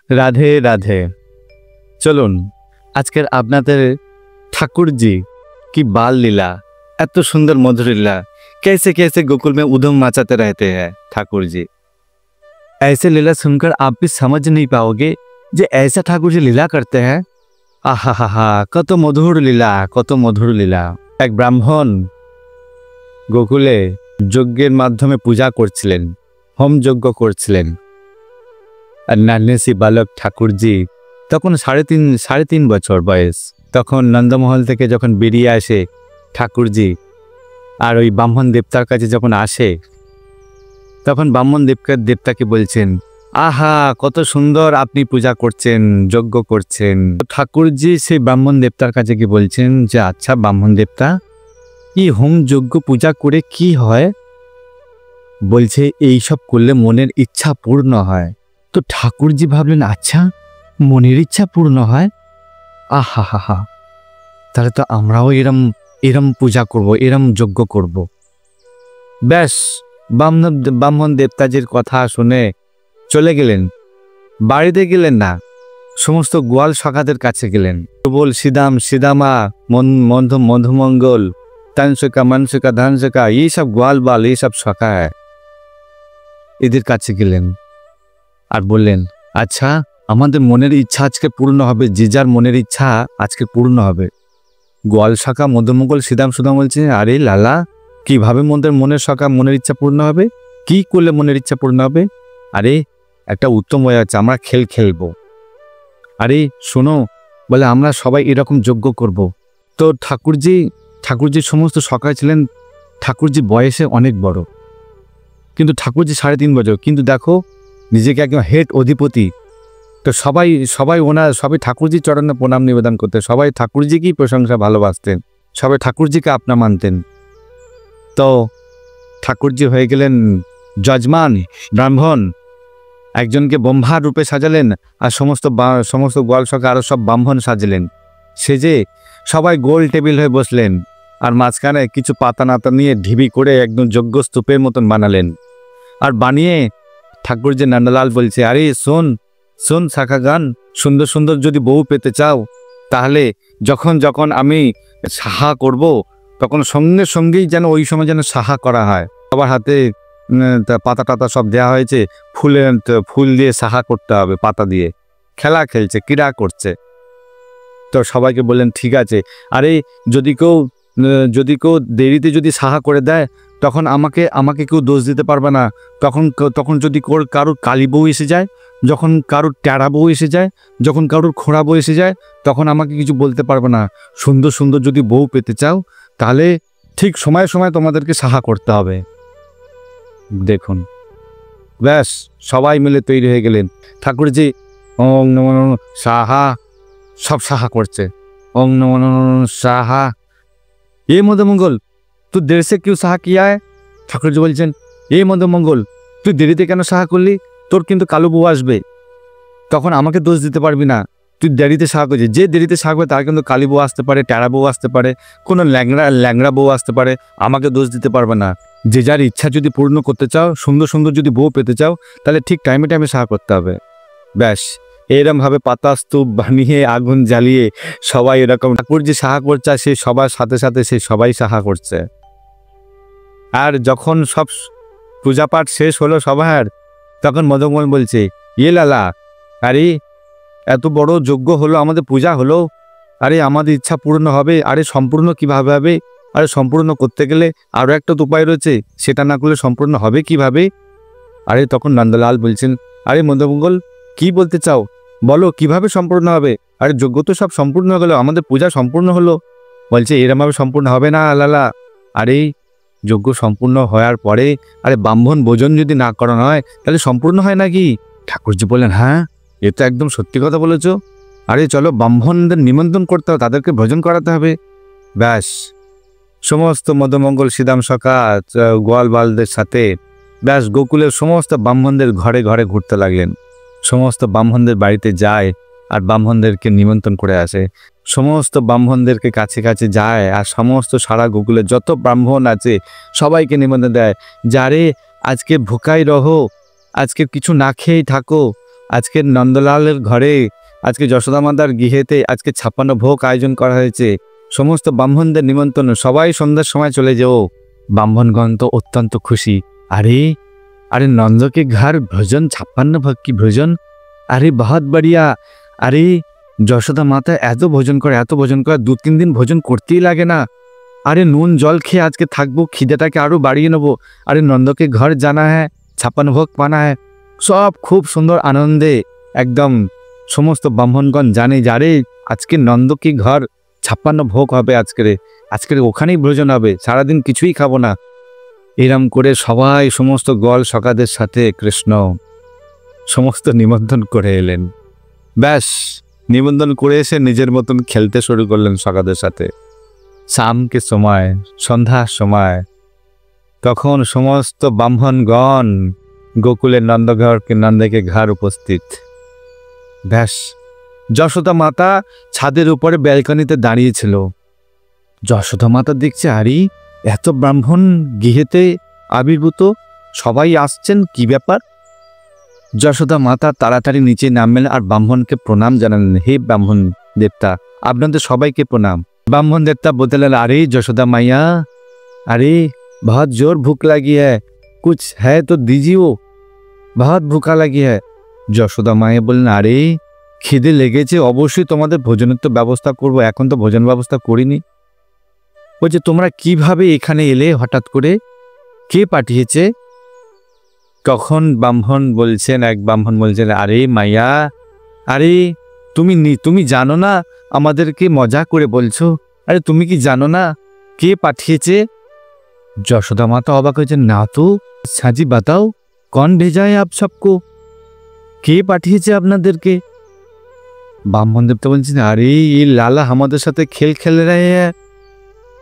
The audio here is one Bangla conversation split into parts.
রাধে রাধে। চলুন আজকের আপনাদের ठाकुर जी की बाल लीला, एत सुंदर मधुर लीला, कैसे कैसे गोकुल में उधम मचाते रहते हैं ठाकुर जी। ऐसे लीला सुनकर आप भी समझ नहीं पाओगे जे ऐसा ठाकुर जी लीला करते हैं। आहा हा हा, कत मधुर लीला, कत मधुर लीला। एक ब्राह्मण गोकुले यज्ञेर माध्यमे पूजा करछिलेन, होम यज्ञ करछिलेन। আর নান্নেসি বালক ঠাকুরজি তখন সাড়ে তিন বছর বয়স। তখন নন্দমহল থেকে যখন বেরিয়ে আসে ঠাকুরজি আর ওই ব্রাহ্মণ দেবতার কাছে যখন আসে, তখন ব্রাহ্মণ দেবতাকে বলছেন, আহা কত সুন্দর আপনি পূজা করছেন, যজ্ঞ করছেন। ঠাকুরজি সেই ব্রাহ্মণ দেবতার কাছে কি বলছেন যে আচ্ছা ব্রাহ্মণ দেবতা, এই হোম যজ্ঞ পূজা করে কি হয়? বলছে এইসব করলে মনের ইচ্ছা পূর্ণ হয়। তো ঠাকুরজি ভাবলেন আচ্ছা মনের ইচ্ছা পূর্ণ হয়, আহা হা হা, তাহলে তো আমরাও এরম পূজা করব, এরম যজ্ঞ করব। ব্যাস ব্রাহ্মণ দেবতাজির কথা শুনে চলে গেলেন। বাড়িতে গেলেন না, সমস্ত গোয়াল সখাদের কাছে গেলেন। প্রবল সিদামা মধুমঙ্গল তানসকা মানসকা ধানসকা, এইসব গোয়াল বাল, এইসব সখা এদের কাছে গেলেন আর বললেন আচ্ছা আমাদের মনের ইচ্ছা আজকে পূর্ণ হবে, যে যার মনের ইচ্ছা আজকে পূর্ণ হবে। গোয়াল শাখা মধুমঙ্গল সিদাম বলছে, আরে লালা কিভাবে মনের শাখা মনের ইচ্ছা পূর্ণ হবে? কি করলে মনের ইচ্ছা পূর্ণ হবে? আরে একটা উত্তম হয়ে আছে, আমরা খেলবো। আরে শোনো, বলে আমরা সবাই এরকম যজ্ঞ করব। তো ঠাকুরজি সমস্ত সখা ছিলেন। ঠাকুরজি বয়সে অনেক বড়, কিন্তু ঠাকুরজি 3.5 বছর, কিন্তু দেখো নিজেকে একদম হেড অধিপতি। তো সবাই ঠাকুরজির চরণে প্রণাম নিবেদন করতেন, সবাই ঠাকুরজিকেই প্রশংসা ভালোবাসতেন, সবাই ঠাকুরজিকে আপনা মানতেন। তো ঠাকুরজি হয়ে গেলেন যজমান ব্রাহ্মণ, একজনকে ব্রহ্মার রূপে সাজালেন আর সমস্ত গোয়াল সখা আরো সব ব্রাহ্মণ সাজলেন। সেজে সবাই গোল টেবিল হয়ে বসলেন আর মাঝখানে কিছু পাতা নাতা নিয়ে ঢিবি করে একদম যজ্ঞ স্তূপের মতন বানালেন। আর বানিয়ে ঠাকুরজি নন্দলাল বলছে, আরে শোন শাখাগান, সুন্দর সুন্দর যদি বউ পেতে চাও তাহলে যখন আমি সাহা করব তখন সঙ্গেই যেন ওই সময় যেন সাহা করা হয়। সবার হাতে পাতা টাতা সব দেওয়া হয়েছে, ফুল দিয়ে সাহা করতে হবে, পাতা দিয়ে খেলা খেলছে, ক্রীড়া করছে। তো সবাইকে বললেন ঠিক আছে। আরে যদি কেউ দেরিতে যদি সাহা করে দেয় তখন আমাকে কেউ দোষ দিতে পারবে না। তখন যদি কারোর কালী বউ এসে যায়, যখন কারোর ট্যাড়া বউ এসে যায়, যখন কারোর খোঁড়া বউ এসে যায়, তখন আমাকে কিছু বলতে পারবে না। সুন্দর সুন্দর যদি বউ পেতে চাও তাহলে ঠিক সময় তোমাদেরকে সাহা করতে হবে। দেখুন ব্যাস সবাই মিলে তৈরি হয়ে গেলেন। ঠাকুরজি ওং নমো নমঃ সাহা, সব সাহা করছে, ओम नमो नमः साहा। ये मधुमंगल तू देर से क्यों साहा किया है? ठाकुर जी बोलছেন, এই মধুমঙ্গল তুই দেরিতে কেন সাহা করলি? তোর কিন্তু কালো বউ আসবে, তখন আমাকে দোষ দিতে পারবি না। তুই দেরিতে সাহা করছিস, যে দেরিতে সাহা করে তার কিন্তু কালী বউ আসতে পারে, ট্যাড়া বউ আসতে পারে, কোনো ল্যাংড়া বউ আসতে পারে, আমাকে দোষ দিতে পারবে না। যে যার ইচ্ছা যদি পূর্ণ করতে চাও, সুন্দর সুন্দর যদি বউ পেতে চাও, তাহলে ঠিক টাইমে সাহা করতে হবে। ব্যাস এরম ভাবে পাতা স্তূপ বানিয়ে আগুন জ্বালিয়ে সবাই এরকম ঠাকুর যে সাহা করছে, সে সবার সাথে সাথে সে সবাই সাহা করছে। আর যখন সব পূজাপাঠ শেষ হলো সবার, তখন মদনমোহন বলছে, ইয়ে লালা, আরে এত বড় যজ্ঞ হলো, আমাদের পূজা হলো, আরে আমাদের ইচ্ছা পূর্ণ হবে, আরে সম্পূর্ণ কিভাবে হবে? আরে সম্পূর্ণ করতে গেলে আরও একটা তো উপায় রয়েছে, সেটা না করলে সম্পূর্ণ হবে কিভাবে? আরে তখন নন্দলাল বলছেন, আরে মদনমঙ্গল কি বলতে চাও বলো, কিভাবে সম্পূর্ণ হবে? আরে যজ্ঞ তো সব সম্পূর্ণ হয়ে গেল, আমাদের পূজা সম্পূর্ণ হলো। বলছে এরমভাবে সম্পূর্ণ হবে না লালা। আরে যজ্ঞ সম্পূর্ণ হওয়ার পরে আরে ব্রাহ্মণ ভোজন যদি না করানো হয় তাহলে সম্পূর্ণ হয় নাকি? ঠাকুরজি বললেন, হ্যাঁ এ তো একদম সত্যি কথা বলেছ। আরে চলো ব্রাহ্মণদের নিমন্ত্রণ করতে হবে, তাদেরকে ভোজন করাতে হবে। ব্যাস সমস্ত মধুমঙ্গল সিদাম সখা গোয়াল বালদের সাথে ব্যাস গোকুলের সমস্ত ব্রাহ্মণদের ঘরে ঘরে ঘুরতে লাগলেন। সমস্ত ব্রাহ্মণদের বাড়িতে যায় আর ব্রাহ্মণদেরকে নিমন্ত্রণ করে আসে, সমস্ত ব্রাহ্মণদেরকে কাছে কাছে যায় আর সমস্ত সারা গোকুলের যত ব্রাহ্মণ আছে সবাইকে নিমন্ত্রণ দেয়। যারে আজকে ভুকাই রহো, আজকে কিছু না খেয়েই থাকো, আজকে নন্দলালের ঘরে, আজকে যশোদা মাতার গৃহেতে আজকে 56 ভোগ আয়োজন করা হয়েছে। সমস্ত ব্রাহ্মণদের নিমন্ত্রণ, সবাই সন্ধ্যার সময় চলে যাও। ব্রাহ্মণগণ তো অত্যন্ত খুশি। আরে আরে नंद के घर भोजन 56 भोग की भोजन, अरे बहुत बढ़िया। अरे যশোদা মাতা এত ভোজন করে, এত ভোজন করে, 2-3 দিন ভোজন করতেই লাগে না। আরে নুন জল খেয়ে আজকে থাকবো, খিদেটাকে আরো বাড়িয়ে নেবো। আরে নন্দকে ঘর জানা হ্যাঁ, 56 ভোগ পানা হ্যাঁ। সব খুব সুন্দর আনন্দে একদম সমস্ত ব্রাহ্মণগণ জানে যারে আজকে নন্দকে ঘর 56 ভোগ হবে, আজকের ওখানেই ভোজন হবে, সারাদিন কিছুই খাবো না। এরম করে সবাই সমস্ত গোয়াল সখাদের সাথে কৃষ্ণ সমস্ত নিমন্ত্রণ করে এলেন। ব্যাস নিমন্ত্রণ করে এসে নিজের মতন খেলতে শুরু করলেন সখাদের সাথে। শামকে সময়, সন্ধ্যার সময়, তখন সমস্ত ব্রাহ্মণগণ গোকুলের নন্দকে ঘর উপস্থিত। ব্যাস যশোদা মাতা ছাদের উপরে ব্যালকনিতে দাঁড়িয়েছিল। যশোদা মাতা দেখছে আরে এত ব্রাহ্মণ গৃহেতে আবির্ভূত, সবাই আসছেন, কি ব্যাপার। যশোদা মাতা তাড়াতাড়ি নিচে নামলেন আর ব্রাহ্মণকে প্রণাম জানালেন। হে ব্রাহ্মণ দেবতা, আপনাদের সবাইকে প্রণাম। ब्राह्मण देवता बोतल अरे यशोदा मैया, अरे बहुत जोर भूख लगी है, कुछ है तो दीजिए, वो बहुत भूखा लगी है। যশোদা মায়ে বললেন আরে খিদে লেগেছে, অবশ্যই তোমাদের ভোজনের তো ব্যবস্থা করব, এখন তো ভোজন ব্যবস্থা করিনি। বলছে তোমরা কিভাবে এখানে এলে হঠাৎ করে, কে পাঠিয়েছে? তখন এক ব্রাহ্মণ বলছেন আরে মাইয়া, আরে তুমি জানো না, আমাদেরকে মজা করে বলছো, আরে তুমি কি জানো না কে পাঠিয়েছে? যশোদা মাতা অবাক হয়েছে, না তো, সাজি বাতাও कौन भेजा है आप सबको, কে পাঠিয়েছে আপনাদেরকে? ব্রাহ্মণ দেবতা বলছেন আরে এই লালা আমাদের সাথে খেল রহে হ্যাঁ।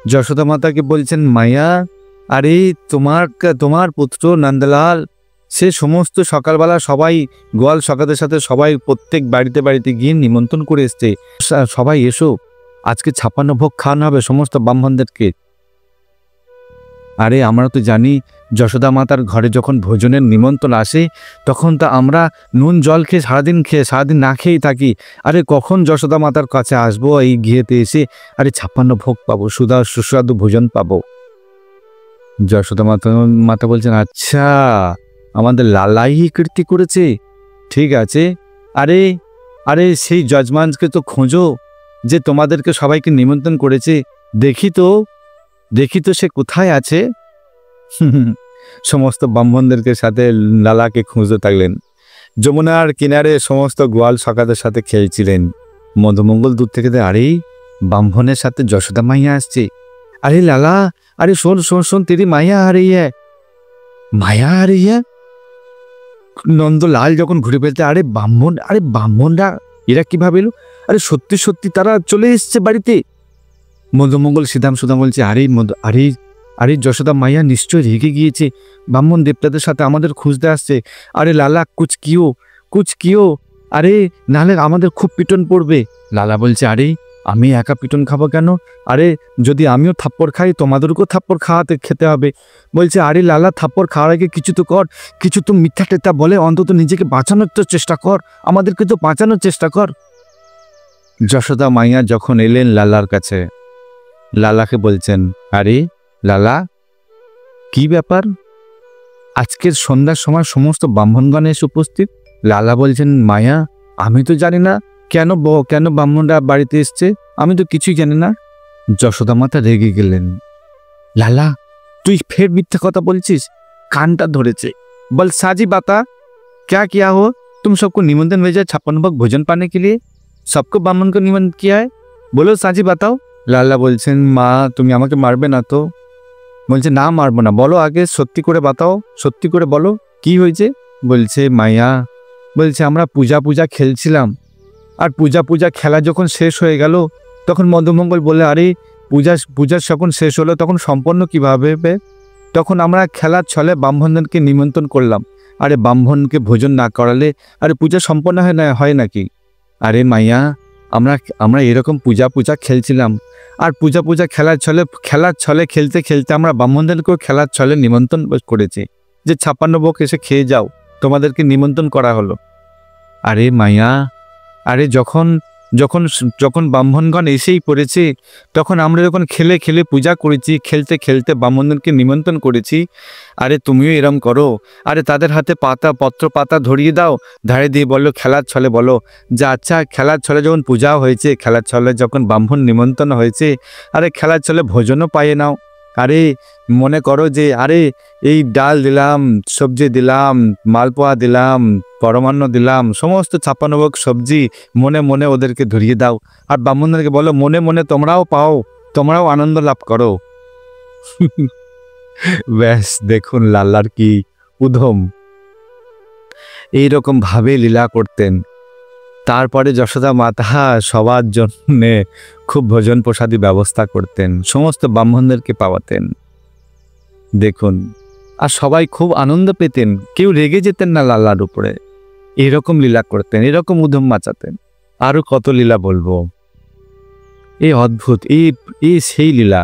যশোদা মাতাকে বলছেন মাইয়া, আরে তোমার পুত্র নন্দলাল সে সমস্ত সকালবেলা সবাই গোয়াল সকাদের সাথে সবাই প্রত্যেক বাড়িতে গিয়ে নিমন্ত্রণ করে এসছে, সবাই এসো, আজকে 56 ভোগ খাওয়ানো হবে সমস্ত ব্রাহ্মণদেরকে। আরে আমরা তো জানি যশোদা মাতার ঘরে যখন ভোজনের নিমন্ত্রণ আসে তখন তা আমরা নুন জল খেয়ে সারাদিন না খেয়েই থাকি। আরে কখন যশোদা মাতার কাছে আসবো, এই গৃহেতে এসে আরে 56 ভোগ পাবো, সুস্বাদু ভোজন পাবো। যশোদা মাতা বলছেন আচ্ছা আমাদের লালাই কীর্তি করেছে, ঠিক আছে, আরে সেই যজমানকে তো খোঁজো যে তোমাদেরকে সবাইকে নিমন্ত্রণ করেছে, দেখি তো সে কোথায় আছে। সমস্ত ব্রাহ্মণদেরকে সাথে লালাকে খুঁজতে থাকলেন। যমুনার কিনারে সমস্ত গোয়াল সখাদের সাথে খেলছিলেন। মধুমঙ্গল দূর থেকে আরে ব্রাহ্মণের সাথে যশোদা মাইয়া আসছে। আরে লালা, আরে শোন তেরি মাইয়া आ रही है, মায়া आ रही है। নন্দলাল যখন ঘুরে ফেলতে আরে ব্রাহ্মণরা এরা কিভাবে এলো? আরে সত্যি তারা চলে এসছে বাড়িতে। মধুমঙ্গল সিধাম সুদাম বলছে আরে যশোদা মাইয়া নিশ্চয় রেগে গিয়েছে, ব্রাহ্মণ দেবতাদের সাথে আমাদের খুঁজতে আসছে। আরে লালা কুছ কিও, আরে নাহলে আমাদের খুব পিটন পড়বে। লালা বলছে আরে আমি একা পিটন খাবো কেন, আরে যদি আমিও থাপ্পড় খাই তোমাদেরকেও থাপ্পড় খেতে হবে। বলছে আরে লালা থাপ্পড় খাওয়ার আগে কিছু তো মিথ্যা টেথা বলে, অন্তত নিজেকে বাঁচানোর তো চেষ্টা কর, আমাদেরকে তো বাঁচানোর চেষ্টা কর। যশোদা মাইয়া যখন এলেন লালার কাছে, লালাকে বলছেন আরে লালা কি ব্যাপার, আজকের সন্ধ্যার সময় সমস্ত ব্রাহ্মণগণ এসে উপস্থিত। লালা বলছেন মায়া আমি তো জানি না কেন ব্রাহ্মণরা বাড়িতে এসছে, আমি তো কিছুই জানি না। যশোদা মাতা রেগে গেলেন, লালা তুই ফের মিথ্যা কথা বলছিস, কানটা ধরেছে। বল साजी बाता क्या किया हो, तुम सबको निमंत्रण भेजा 56 भोग भोजन पाने के लिए, सबको ब्राह्मण को निमंत्रण किया है, बोलो साजी बताओ। লালা বলছেন মা তুমি আমাকে মারবে না তো? বলছে না মারবো না, বলো আগে সত্যি করে বাতাও, সত্যি করে বলো কি হয়েছে। বলছে মাইয়া, বলছে আমরা পূজা খেলছিলাম, আর পূজা খেলা যখন শেষ হয়ে গেল তখন মধুমঙ্গল বলে আরে পূজা যখন শেষ হলো তখন সম্পন্ন কিভাবে হবে, তখন আমরা খেলার ছলে ব্রাহ্মণদেরকে নিমন্ত্রণ করলাম, আরে ব্রাহ্মণকে ভোজন না করালে আরে পূজা সম্পন্ন হয় নাকি? আরে মাইয়া আমরা এরকম পূজা খেলছিলাম, আর পূজা খেলার ছলে খেলতে আমরা ব্রাহ্মণদেরকেও খেলার ছলে নিমন্ত্রণ করেছি যে 56 ভোগ এসে খেয়ে যাও, তোমাদেরকে নিমন্ত্রণ করা হলো। আরে মায়া, আরে যখন যখন যখন ব্রাহ্মণগণ এসেই পড়েছে, তখন আমরা যখন খেলে খেলে পূজা করেছি, খেলতে খেলতে ব্রাহ্মণদেরকে নিমন্ত্রণ করেছি, আরে তুমিও এরম করো। আরে তাদের হাতে পাতা ধরিয়ে দাও, ধারে দিয়ে বললো খেলার ছলে বলো যে আচ্ছা খেলার ছলে যখন পূজা হয়েছে, খেলার ছলে যখন ব্রাহ্মণ নিমন্ত্রণ হয়েছে, আরে খেলার ছলে ভোজনও পাইয়ে নাও। আরে মনে করো যে আরে এই ডাল দিলাম, সবজি দিলাম, মালপোয়া দিলাম, পরমান্ন দিলাম, সমস্ত 56 ভোগ সবজি মনে মনে ওদেরকে ধরিয়ে দাও। আর ব্রাহ্মণদেরকে বলো মনে মনে তোমরাও পাও, তোমরাও আনন্দ লাভ করো। ব্যাস দেখুন লাল্লার কি উধম। এইরকম ভাবে লীলা করতেন। তারপরে যশোদা মাতা সবার জন্যে খুব ভোজন প্রসাদী ব্যবস্থা করতেন, সমস্ত ব্রাহ্মণদেরকে পাওয়াতেন। দেখুন, আর সবাই খুব আনন্দ পেতেন, কেউ রেগে যেতেন না লাল্লার উপরে। এরকম লীলা করতেন, এরকম উধম মাচাতেন। আরো কত লীলা বলবো, এই অদ্ভুত, এই সেই লীলা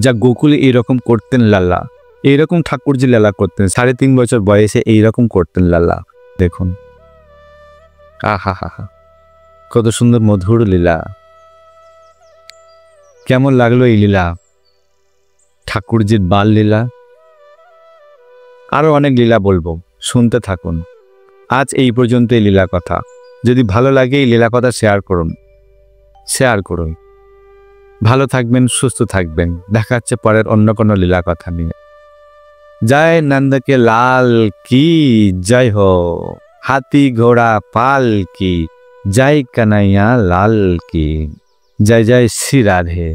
যা গোকুলে এইরকম করতেন লাল্লা। এইরকম ঠাকুরজি লীলা করতেন, 3.5 বছর বয়সে এইরকম করতেন লাল্লা। দেখুন, আহা হা হা, কত সুন্দর মধুর লীলা। কেমন লাগলো এই লীলা, ঠাকুরজির বাল লীলা? আরো অনেক লীলা বলবো, শুনতে থাকুন। আজ এই পর্যন্ত এই লীলা কথা। যদি ভালো লাগে এই লীলা কথা শেয়ার করুন। ভালো থাকবেন, সুস্থ থাকবেন। দেখা হচ্ছে পরের অন্য কোনো লীলা কথা নিয়ে। জয় নন্দ के लाल की जय हो, हाथी घोड़ा पाल की जय, कन्हैया लाल की जय। जय श्री राधे।